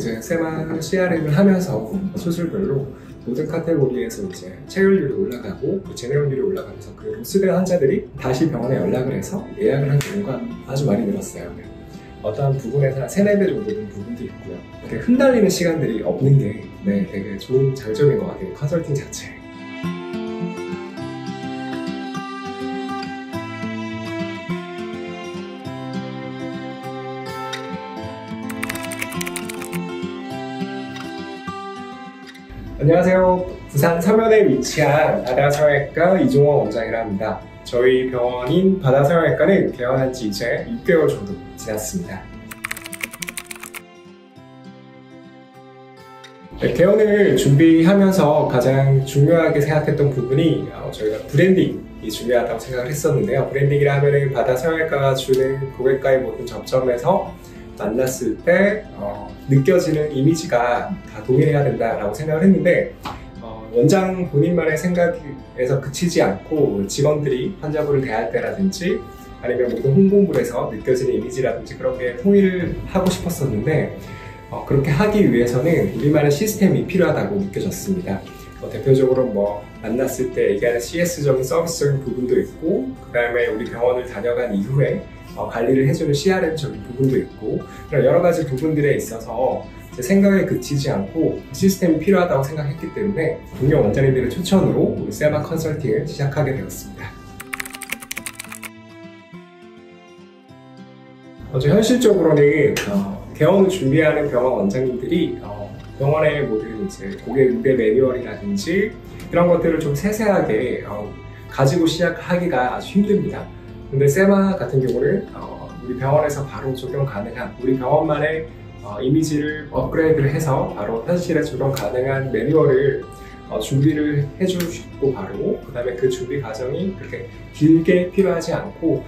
이제 세마 CRM을 하면서 수술별로 모든 카테고리에서 이제 체열률이 올라가고 재내용률이 올라가면서 그 로스된 환자들이 다시 병원에 연락을 해서 예약을 한 경우가 아주 많이 늘었어요. 어떠한 부분에서 한 3-4배 정도 는 부분도 있고요. 되게 흩날리는 시간들이 없는 게 되게 좋은 장점인 것 같아요. 컨설팅 자체. 안녕하세요. 부산 서면에 위치한 바다성형외과 이종원 원장이라 합니다. 저희 병원인 바다성형외과는 개원한 지 이제 6개월 정도 지났습니다. 개원을 준비하면서 가장 중요하게 생각했던 부분이 저희가 브랜딩이 중요하다고 생각을 했었는데요. 브랜딩이라 하면은 바다성형외과가 주는 고객과의 모든 접점에서 만났을 때 느껴지는 이미지가 다 동일해야 된다라고 생각을 했는데 원장 본인만의 생각에서 그치지 않고 직원들이 환자분을 대할 때라든지 아니면 모든 홍보물에서 느껴지는 이미지라든지 그런 게 통일을 하고 싶었었는데 그렇게 하기 위해서는 우리만의 시스템이 필요하다고 느껴졌습니다. 대표적으로 만났을 때 얘기하는 CS적인 서비스적인 부분도 있고 그 다음에 우리 병원을 다녀간 이후에 관리를 해주는 CRM적인 부분도 있고 그런 여러 가지 부분들에 있어서 제 생각에 그치지 않고 시스템이 필요하다고 생각했기 때문에 동료 원장님들의 추천으로 우리 세마 컨설팅을 시작하게 되었습니다. 현실적으로는 개원을 준비하는 병원 원장님들이 병원의 모든 이제 고객 응대 매뉴얼이라든지 이런 것들을 좀 세세하게 가지고 시작하기가 아주 힘듭니다. 근데 세마 같은 경우는 우리 병원에서 바로 적용 가능한 우리 병원만의 이미지를 업그레이드를 해서 바로 현실에 적용 가능한 매뉴얼을 준비를 해주시고 바로 그 다음에 그 준비 과정이 그렇게 길게 필요하지 않고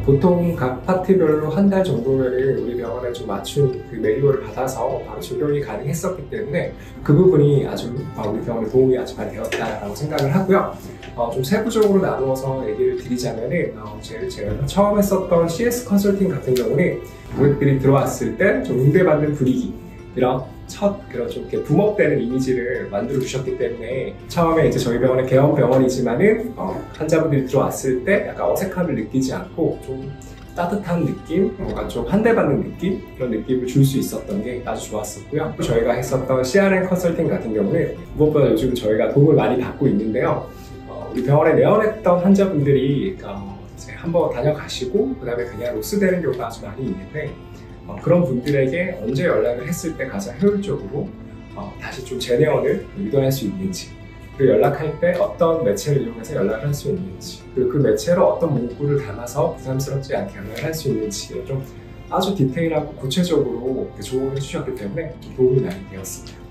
보통 각 파트별로 한 달 정도면은 우리 병원에 좀 맞춘 그 매뉴얼을 받아서 바로 적용이 가능했었기 때문에 그 부분이 아주 우리 병원에 도움이 아주 많이 되었다라고 생각을 하고요. 좀 세부적으로 나누어서 얘기를 드리자면은 제가 처음 했었던 CS 컨설팅 같은 경우는 고객들이 들어왔을 때 좀 응대받는 분위기 이런 그런 좀 이렇게 붐업되는 이미지를 만들어 주셨기 때문에 처음에 이제 저희 병원은 개원 병원이지만은 환자분들이 들어왔을 때 약간 어색함을 느끼지 않고 좀 따뜻한 느낌, 뭔가 좀 환대받는 느낌 그런 느낌을 줄 수 있었던 게 아주 좋았었고요. 저희가 했었던 CRM 컨설팅 같은 경우는 무엇보다 요즘 저희가 도움을 많이 받고 있는데요. 우리 병원에 내원했던 환자분들이 이제 한번 다녀가시고 그 다음에 그냥 로스되는 경우가 아주 많이 있는데 그런 분들에게 언제 연락을 했을 때 가장 효율적으로 다시 좀 재내원을 유도할 수 있는지 그리고 연락할 때 어떤 매체를 이용해서 연락을 할 수 있는지 그리고 그 매체로 어떤 문구를 담아서 부담스럽지 않게 연락을 할 수 있는지 좀 아주 디테일하고 구체적으로 조언을 해주셨기 때문에 좀 도움이 많이 되었습니다.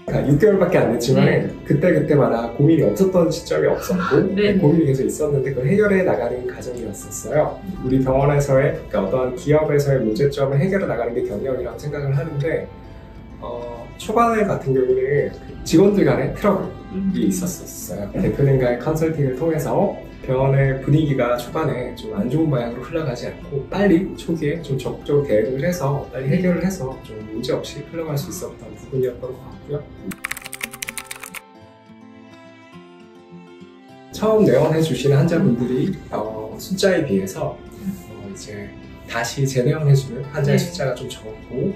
6개월밖에 안 됐지만 그때마다 고민이 없었던 시점이 없었고 고민이 계속 있었는데 그걸 해결해 나가는 과정이었었어요. 우리 병원에서의 어떤 기업에서의 문제점을 해결해 나가는 게 경영이라고 생각을 하는데 초반에 같은 경우는 직원들 간의 트러블이 있었어요. 대표님과의 컨설팅을 통해서 병원의 분위기가 초반에 좀 안 좋은 방향으로 흘러가지 않고 빨리 초기에 좀 적극적으로 대응을 해서 빨리 해결을 해서 좀 문제없이 흘러갈 수 있었던 부분이었던 것 같고요. 처음 내원해 주시는 환자분들이 숫자에 비해서 이제 다시 재내원해주는 환자의 숫자가 좀 적고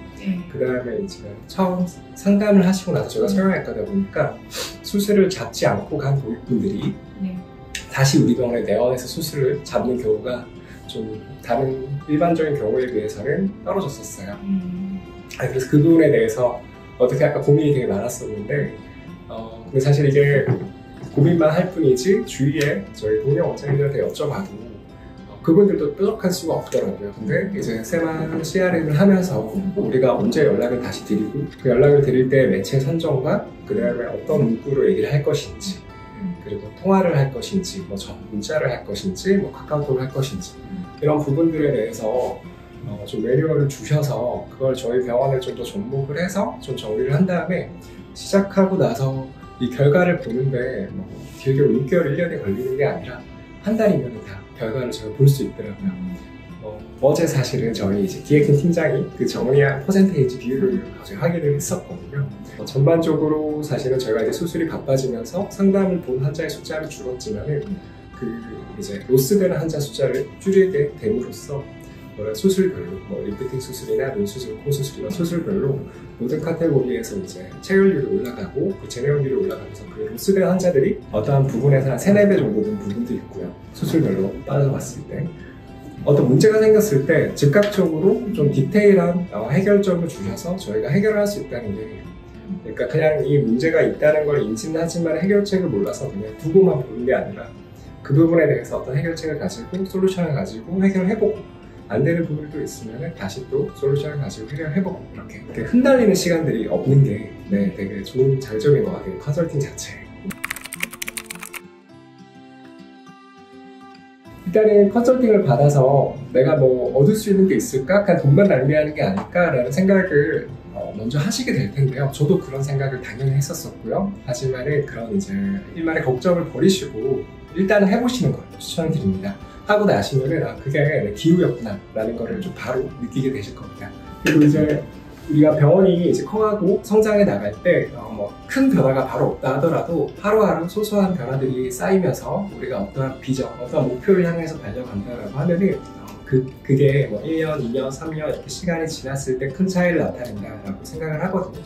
그 다음에 이제 처음 상담을 하시고 나서 제가 성형외과다 보니까 수술을 잡지 않고 간 고객분들이 다시 우리 병원에 내원해서 수술을 잡는 경우가 좀 다른 일반적인 경우에 비해서는 떨어졌었어요. 그래서 그 부분에 대해서 어떻게 할까 고민이 되게 많았었는데 근데 사실 이게 고민만 할 뿐이지 주위에 저희 동료 원장님들한테 여쭤봐도 그분들도 뾰족할 수가 없더라고요. 근데 이제 세마 CRM을 하면서 우리가 언제 연락을 다시 드리고 그 연락을 드릴 때 매체 선정과 그 다음에 어떤 문구로 얘기를 할 것인지 그리고 통화를 할 것인지 문자를 할 것인지 카카오톡을 할 것인지 이런 부분들에 대해서 좀 매뉴얼을 주셔서 그걸 저희 병원에 좀 더 접목을 해서 좀 정리를 한 다음에 시작하고 나서 이 결과를 보는데 길게 6개월, 1년이 걸리는 게 아니라 한 달이면 다 결과를 제가 볼 수 있더라고요. 어제 사실은 저희 이제 기획팀 팀장이 그 정리한 퍼센테이지 비율을 확인을 했었거든요. 전반적으로 사실은 저희가 이제 수술이 바빠지면서 상담을 본 환자의 숫자는 줄었지만은 이제 로스되는 환자 숫자를 줄이게 됨으로써 수술별로 리프팅 수술이나 눈 수술, 코 수술 이런 수술별로 모든 카테고리에서 이제 체열률이 올라가고 그 재내용률이 올라가면서 그 로스된 환자들이 어떠한 부분에서 한 3-4배 정도 된 부분도 있고요. 수술별로 따져봤을 때 어떤 문제가 생겼을 때 즉각적으로 좀 디테일한 해결점을 주셔서 저희가 해결할 수 있다는 게, 그러니까 그냥 이 문제가 있다는 걸 인지는 하지만 해결책을 몰라서 그냥 두고만 보는 게 아니라 그 부분에 대해서 어떤 해결책을 가지고 솔루션을 가지고 해결해보고 안 되는 부분도 있으면 다시 또 솔루션을 가지고 해결해보고 이렇게 흩날리는 시간들이 없는 게 되게 좋은 장점인 것 같아요. 컨설팅 자체. 일단은 컨설팅을 받아서 내가 뭐 얻을 수 있는 게 있을까? 그냥 돈만 낭비하는 게 아닐까라는 생각을 먼저 하시게 될 텐데요. 저도 그런 생각을 당연히 했었었고요. 하지만은 그런 이제 일말의 걱정을 버리시고 일단은 해보시는 걸 추천드립니다. 하고 나시면은 그게 내 기후였구나 라는 거를 좀 바로 느끼게 되실 겁니다. 그리고 이제 우리가 병원이 이제 커가고 성장해 나갈 때 큰 변화가 바로 없다 하더라도 하루하루 소소한 변화들이 쌓이면서 우리가 어떠한 비전, 어떠한 목표를 향해서 달려간다라고 하면은 그게 1년, 2년, 3년 이렇게 시간이 지났을 때 큰 차이를 나타낸다라고 생각을 하거든요.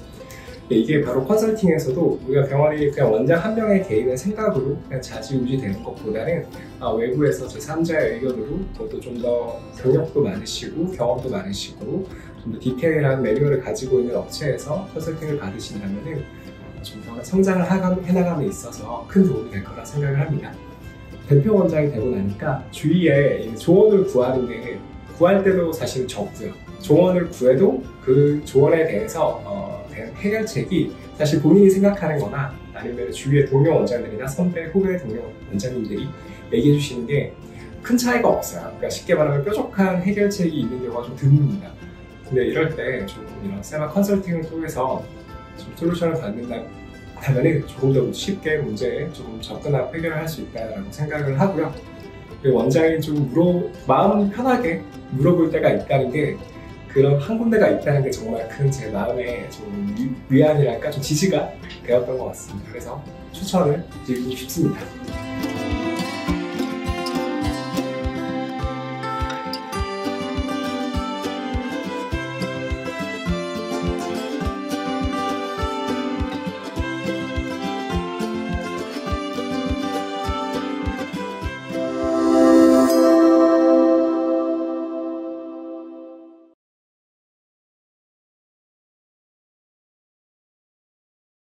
이게 바로 컨설팅에서도 우리가 병원이 그냥 원장 한 명의 개인의 생각으로 그냥 좌지우지 되는 것보다는 외부에서 제3자의 의견으로 그것도 좀 더 경력도 많으시고 경험도 많으시고 좀 더 디테일한 매뉴얼을 가지고 있는 업체에서 컨설팅을 받으신다면은 좀 더 성장을 해나감에 있어서 큰 도움이 될 거라 생각을 합니다. 대표 원장이 되고 나니까 주위에 조언을 구하는 게 구할 때도 사실 적고요. 조언을 구해도 그 조언에 대해서 해결책이 사실 본인이 생각하는 거나 아니면 주위의 동료 원장들이나 선배, 후배 동료 원장님들이 얘기해 주시는 게 큰 차이가 없어요. 그러니까 쉽게 말하면 뾰족한 해결책이 있는 경우가 좀 드뭅니다. 근데 이럴 때 조금 이런 세마 컨설팅을 통해서 좀 솔루션을 받는다면 조금 더 쉽게 문제에 조금 접근하고 해결을 할 수 있다고 생각을 하고요. 원장이 좀 마음 편하게 물어볼 때가 있다는 게 그런 한 군데가 있다는 게 정말 큰 제 마음에 좀 위안이랄까 좀 지지가 되었던 것 같습니다. 그래서 추천을 드리고 싶습니다.